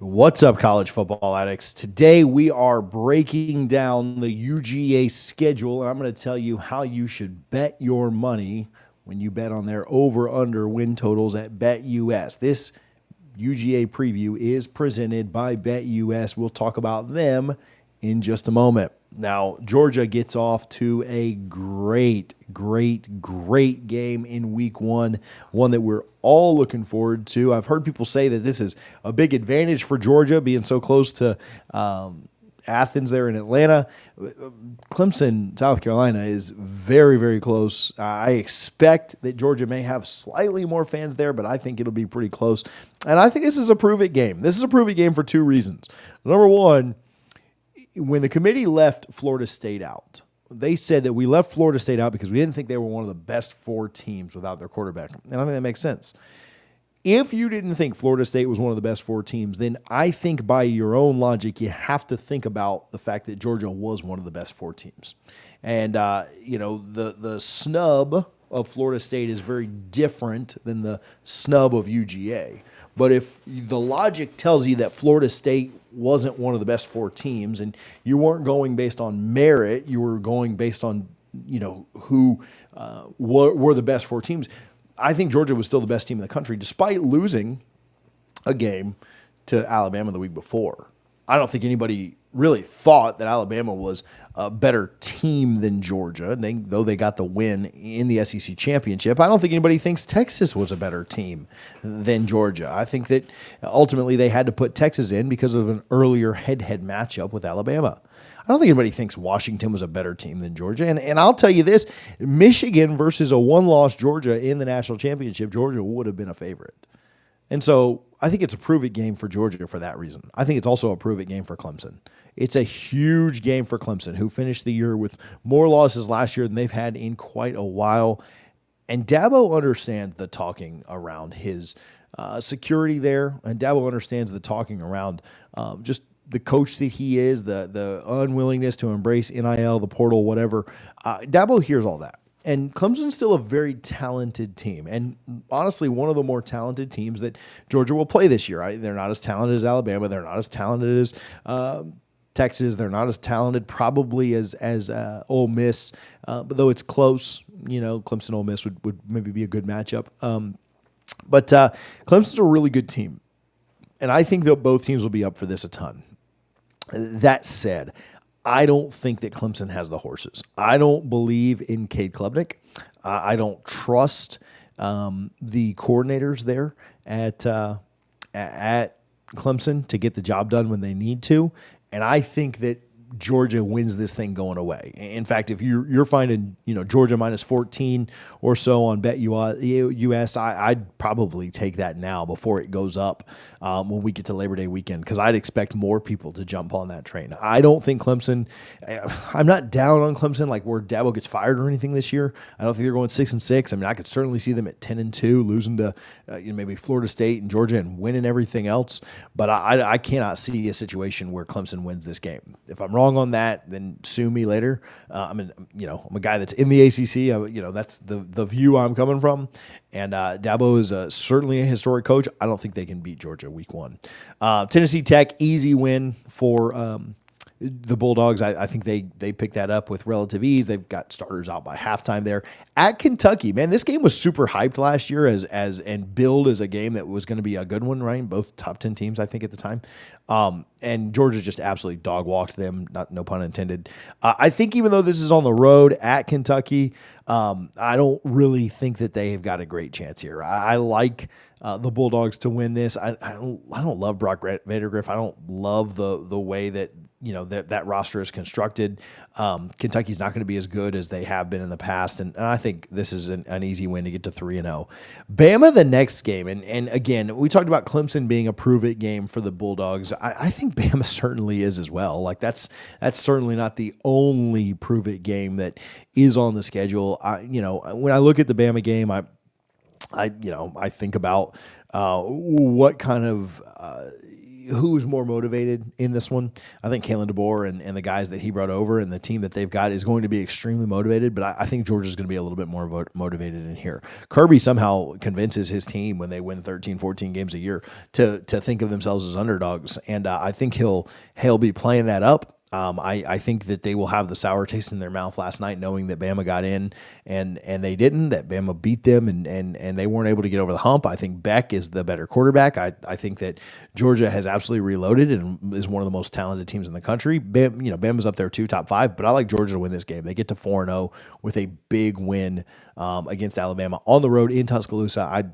What's up, college football addicts? Today we are breaking down the UGA schedule, and I'm going to tell you how you should bet your money when you bet on their over-under win totals at BetUS. This UGA preview is presented by BetUS. We'll talk about them in just a moment. Now, Georgia gets off to a great game in week one that we're all looking forward to. I've heard people say that this is a big advantage for Georgia being so close to Athens there in Atlanta. Clemson, South Carolina is very close. I expect that Georgia may have slightly more fans there, but I think it'll be pretty close. And I think this is a prove-it game. This is a prove-it game for two reasons. Number one, when the committee left Florida State out, they said that we left Florida State out because we didn't think they were one of the best four teams without their quarterback. And I think that makes sense. If you didn't think Florida State was one of the best four teams, then I think by your own logic, you have to think about the fact that Georgia was one of the best four teams. And, the snub of Florida State is very different than the snub of UGA. But if the logic tells you that Florida State wasn't one of the best four teams and you weren't going based on merit, you were going based on, who were the best four teams, I think Georgia was still the best team in the country despite losing a game to Alabama the week before. I don't think anybody really thought that Alabama was a better team than Georgia, though they got the win in the SEC championship. I don't think anybody thinks Texas was a better team than Georgia. I think that ultimately they had to put Texas in because of an earlier head-to-head matchup with Alabama. I don't think anybody thinks Washington was a better team than Georgia. And I'll tell you this, Michigan versus a one-loss Georgia in the national championship, Georgia would have been a favorite. And so I think it's a prove-it game for Georgia for that reason. I think it's also a prove-it game for Clemson. It's a huge game for Clemson, who finished the year with more losses last year than they've had in quite a while. And Dabo understands the talking around his security there, and Dabo understands the talking around just the coach that he is, the unwillingness to embrace NIL, the portal, whatever. Dabo hears all that. And Clemson's still a very talented team, and honestly, one of the more talented teams that Georgia will play this year. They're not as talented as Alabama. They're not as talented as Texas. They're not as talented probably as Ole Miss, but though it's close, Clemson Ole Miss would maybe be a good matchup. But Clemson's a really good team, and I think that both teams will be up for this a ton. That said, I don't think that Clemson has the horses. I don't believe in Cade Klubnik. I don't trust the coordinators there at Clemson to get the job done when they need to. And I think that Georgia wins this thing going away. In fact, if you're finding Georgia minus 14 or so on BetUS, I'd probably take that now before it goes up when we get to Labor Day weekend, because I'd expect more people to jump on that train. I don't think Clemson. I'm not down on Clemson like where Dabo gets fired or anything this year. I don't think they're going 6-6. I mean, I could certainly see them at 10-2, losing to maybe Florida State and Georgia and winning everything else. But I cannot see a situation where Clemson wins this game. If I'm wrong on that, then sue me later. I'm a guy that's in the ACC. That's the view I'm coming from. And Dabo is certainly a historic coach. I don't think they can beat Georgia week one. Tennessee Tech, easy win for the Bulldogs. I think they picked that up with relative ease. They've got starters out by halftime there. At Kentucky, man, this game was super hyped last year and billed as a game that was going to be a good one, right? Both top 10 teams, I think, at the time. And Georgia just absolutely dog walked them, no pun intended. I think even though this is on the road at Kentucky, I don't really think that they have got a great chance here. I like the Bulldogs to win this. I don't love Brock Vandagriff. I don't love the way that that roster is constructed. Kentucky's not going to be as good as they have been in the past, and I think this is an easy win to get to 3-0. Bama the next game, and again, we talked about Clemson being a prove-it game for the Bulldogs. I think Bama certainly is as well. Like that's certainly not the only prove-it game that is on the schedule. When I look at the Bama game, I think about what kind of who's more motivated in this one. I think Kalen DeBoer and the guys that he brought over and the team that they've got is going to be extremely motivated, but I think Georgia's going to be a little bit more motivated in here. Kirby somehow convinces his team when they win 13, 14 games a year to think of themselves as underdogs, and I think he'll be playing that up. I think that they will have the sour taste in their mouth last night, knowing that Bama got in and they didn't, that Bama beat them and they weren't able to get over the hump. I think Beck is the better quarterback. I think that Georgia has absolutely reloaded and is one of the most talented teams in the country. Bama's up there too, top 5, but I like Georgia to win this game. They get to 4-0 with a big win against Alabama on the road in Tuscaloosa. I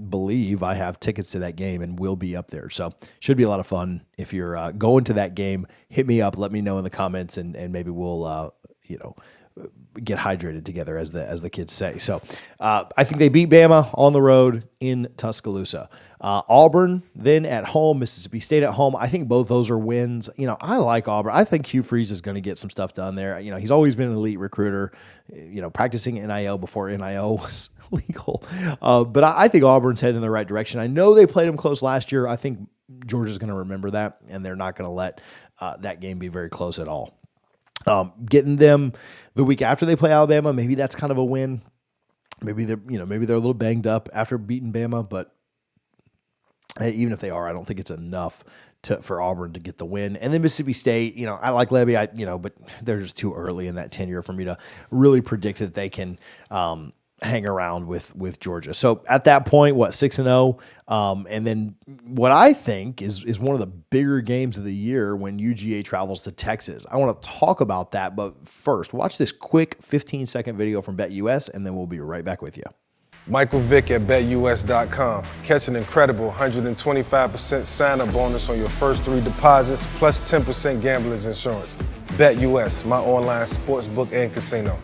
believe I have tickets to that game and will be up there. So should be a lot of fun. If you're going to that game, hit me up, let me know in the comments, and maybe we'll, get hydrated together, as the kids say. So I think they beat Bama on the road in Tuscaloosa. Auburn then at home, Mississippi State at home. I think both those are wins. I like Auburn. I think Hugh Freeze is going to get some stuff done there. He's always been an elite recruiter, practicing NIL before NIL was legal. But I think Auburn's heading in the right direction. I know they played them close last year. I think Georgia's going to remember that, and they're not going to let that game be very close at all. Getting them the week after they play Alabama, maybe that's kind of a win. Maybe they're a little banged up after beating Bama, but even if they are, I don't think it's enough for Auburn to get the win. And then Mississippi State, I like Levy, but they're just too early in that tenure for me to really predict that they can hang around with Georgia. So at that point, 6-0, and then what I think is one of the bigger games of the year when UGA travels to Texas. I want to talk about that, but first, watch this quick 15-second video from BetUS, and then we'll be right back with you. Michael Vick at BetUS.com. Catch an incredible 125% sign-up bonus on your first 3 deposits, plus 10% gambler's insurance. BetUS, my online sportsbook and casino.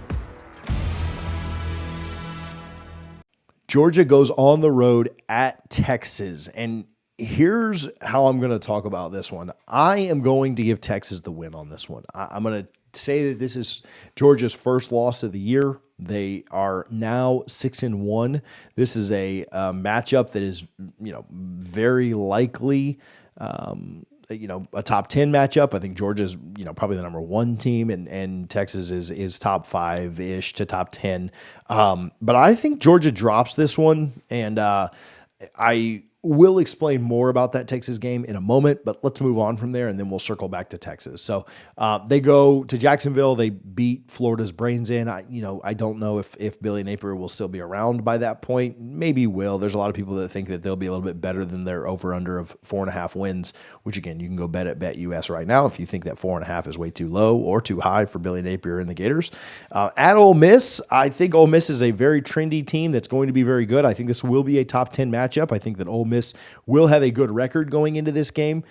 Georgia goes on the road at Texas, and here's how I'm going to talk about this one. I am going to give Texas the win on this one. I'm going to say that this is Georgia's first loss of the year. They are now 6-1. This is a matchup that is, very likely, a top 10 matchup. I think Georgia's, probably the number 1 team, and Texas is top 5-ish to top 10. But I think Georgia drops this one, and I will explain more about that Texas game in a moment, but let's move on from there, and then we'll circle back to Texas. So they go to Jacksonville. They beat Florida's brains in. I don't know if Billy Napier will still be around by that point. Maybe he will. There's a lot of people that think that they'll be a little bit better than their over-under of 4.5 wins, which, again, you can go bet at BetUS right now if you think that 4.5 is way too low or too high for Billy Napier and the Gators. At Ole Miss, I think Ole Miss is a very trendy team that's going to be very good. I think this will be a top 10 matchup. I think that Ole Miss will have a good record going into this game.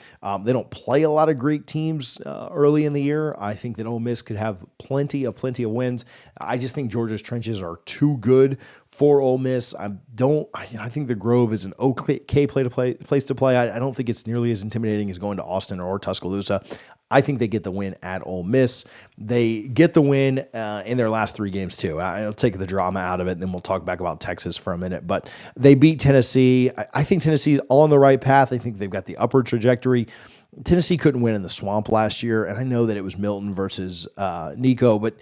They don't play a lot of great teams early in the year. I think that Ole Miss could have plenty of wins. I just think Georgia's trenches are too good for Ole Miss. I think the Grove is an okay place to play. I don't think it's nearly as intimidating as going to Austin or Tuscaloosa. I think they get the win at Ole Miss. They get the win in their last 3 games too. I'll take the drama out of it, and then we'll talk back about Texas for a minute. But they beat Tennessee. I think Tennessee's on the right path. I think they've got the upward trajectory. Tennessee couldn't win in the Swamp last year, and I know that it was Milton versus Nico, but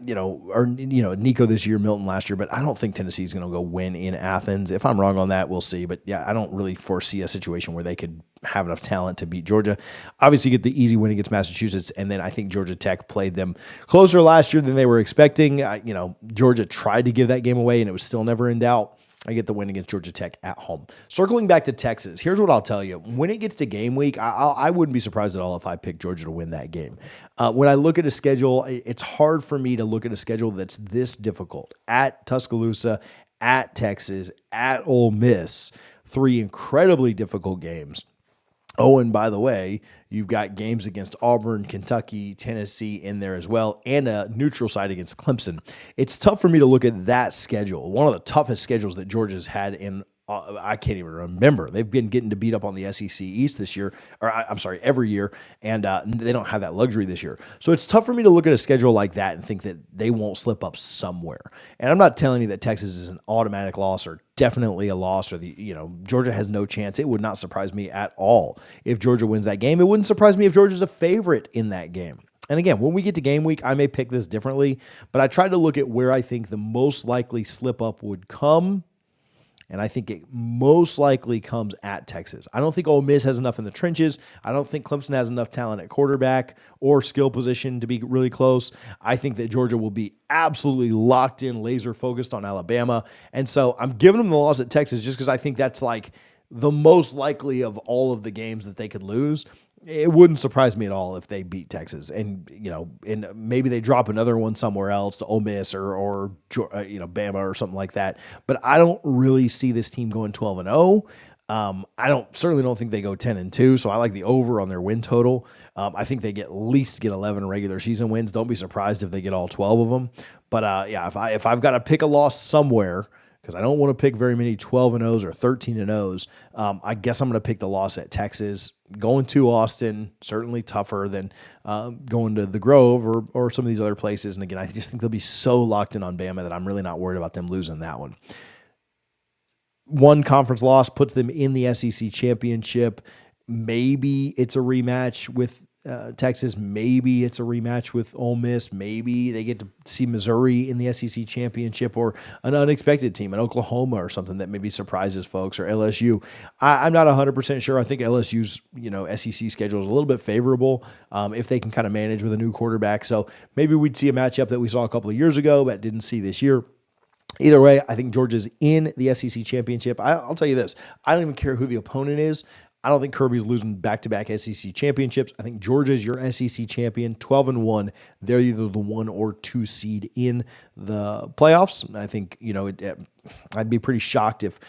Nico this year, Milton last year. But I don't think Tennessee's going to go win in Athens. If I'm wrong on that, we'll see. But yeah, I don't really foresee a situation where they could have enough talent to beat Georgia. Obviously, get the easy win against Massachusetts, and then I think Georgia Tech played them closer last year than they were expecting. Georgia tried to give that game away, and it was still never in doubt. I get the win against Georgia Tech at home. Circling back to Texas, here's what I'll tell you. When it gets to game week, I wouldn't be surprised at all if I picked Georgia to win that game. When I look at a schedule, it's hard for me to look at a schedule that's this difficult. At Tuscaloosa, at Texas, at Ole Miss, 3 incredibly difficult games. Oh, and by the way, you've got games against Auburn, Kentucky, Tennessee in there as well, and a neutral site against Clemson. It's tough for me to look at that schedule, one of the toughest schedules that Georgia's had in I can't even remember. They've been getting to beat up on the SEC East this year, or I'm sorry, every year, and they don't have that luxury this year. So it's tough for me to look at a schedule like that and think that they won't slip up somewhere. And I'm not telling you that Texas is an automatic loss or definitely a loss, or Georgia has no chance. It would not surprise me at all if Georgia wins that game. It wouldn't surprise me if Georgia's a favorite in that game. And again, when we get to game week, I may pick this differently, but I tried to look at where I think the most likely slip up would come. And I think it most likely comes at Texas. I don't think Ole Miss has enough in the trenches. I don't think Clemson has enough talent at quarterback or skill position to be really close. I think that Georgia will be absolutely locked in, laser focused on Alabama. And so I'm giving them the loss at Texas just because I think that's like the most likely of all of the games that they could lose. It wouldn't surprise me at all if they beat Texas, and and maybe they drop another one somewhere else to Ole Miss or Bama or something like that. But I don't really see this team going 12-0. I certainly don't think they go 10-2. So I like the over on their win total. I think they at least get 11 regular season wins. Don't be surprised if they get all 12 of them. But if I've got to pick a loss somewhere, because I don't want to pick very many 12-0s or 13-0s. I guess I'm going to pick the loss at Texas. Going to Austin, certainly tougher than going to the Grove or some of these other places. And again, I just think they'll be so locked in on Bama that I'm really not worried about them losing that one. One conference loss puts them in the SEC championship. Maybe it's a rematch with Texas. Maybe it's a rematch with Ole Miss. Maybe they get to see Missouri in the SEC championship, or an unexpected team in Oklahoma or something that maybe surprises folks, or LSU. I'm not 100% sure. I think LSU's SEC schedule is a little bit favorable if they can kind of manage with a new quarterback. So maybe we'd see a matchup that we saw a couple of years ago but didn't see this year. Either way, I think Georgia's in the SEC championship. I'll tell you this. I don't even care who the opponent is. I don't think Kirby's losing back-to-back SEC championships. I think Georgia's your SEC champion, 12-1. They're either the 1 or 2 seed in the playoffs. I think, I'd be pretty shocked if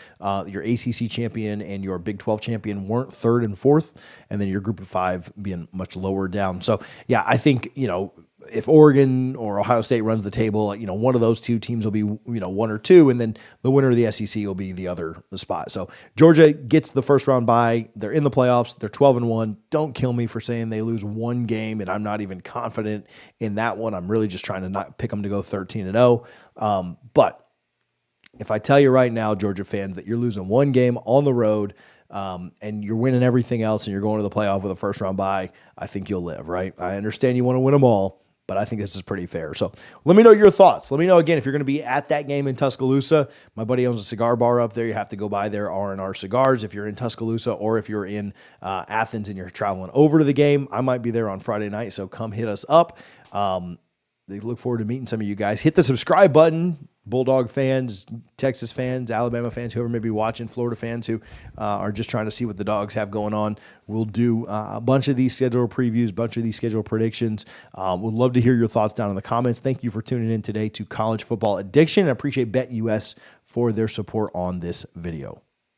your ACC champion and your Big 12 champion weren't 3rd and 4th, and then your group of 5 being much lower down. So, yeah, I think, if Oregon or Ohio State runs the table, one of those two teams will be, 1 or 2, and then the winner of the SEC will be the spot. So Georgia gets the first round bye. They're in the playoffs. They're 12-1. Don't kill me for saying they lose one game, and I'm not even confident in that one. I'm really just trying to not pick them to go 13-0. But if I tell you right now, Georgia fans, that you're losing one game on the road, and you're winning everything else, and you're going to the playoff with a first round bye, I think you'll live, right? I understand you want to win them all, but I think this is pretty fair. So let me know your thoughts. Let me know, again, if you're going to be at that game in Tuscaloosa. My buddy owns a cigar bar up there. You have to go by there, R&R Cigars, if you're in Tuscaloosa, or if you're in Athens and you're traveling over to the game. I might be there on Friday night, so come hit us up. They look forward to meeting some of you guys. Hit the subscribe button. Bulldog fans, Texas fans, Alabama fans, whoever may be watching, Florida fans who are just trying to see what the Dogs have going on. We'll do a bunch of these schedule previews, bunch of these schedule predictions. Would love to hear your thoughts down in the comments. Thank you for tuning in today to College Football Addiction. I appreciate BetUS for their support on this video.